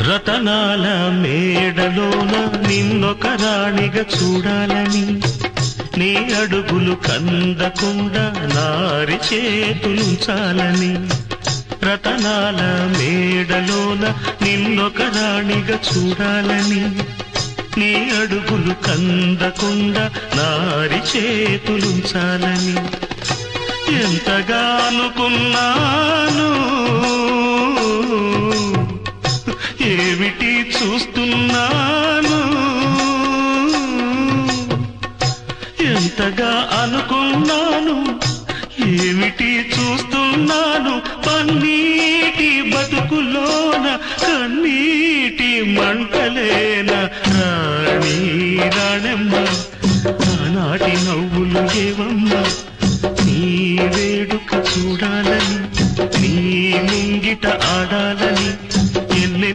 రతనాల మేడలోన నిన్నొక రాణిగా చూడాలని, నీ అడుగులు కందకుండా నారి చేతులుంచాలని. రతనాల మేడలోన నిన్నొక రాణిగా చూడాలని, నీ అడుగులు కందకుండా నారి చేతులుంచాలని. ఎంతగా అనుకున్నాను, ఏమిటి చూస్తున్నాను. ఎంతగా అనుకున్నాను, ఏమిటి చూస్తున్నాను. పన్నీటి బతుకులోన కన్నీటి మంటలేన రాణి రాణమ్మ, ఆనాటి నవ్వులు ఏవమ్మ. నీ వేడుక చూడాలని, నీ ముంగిట ఆడాలని.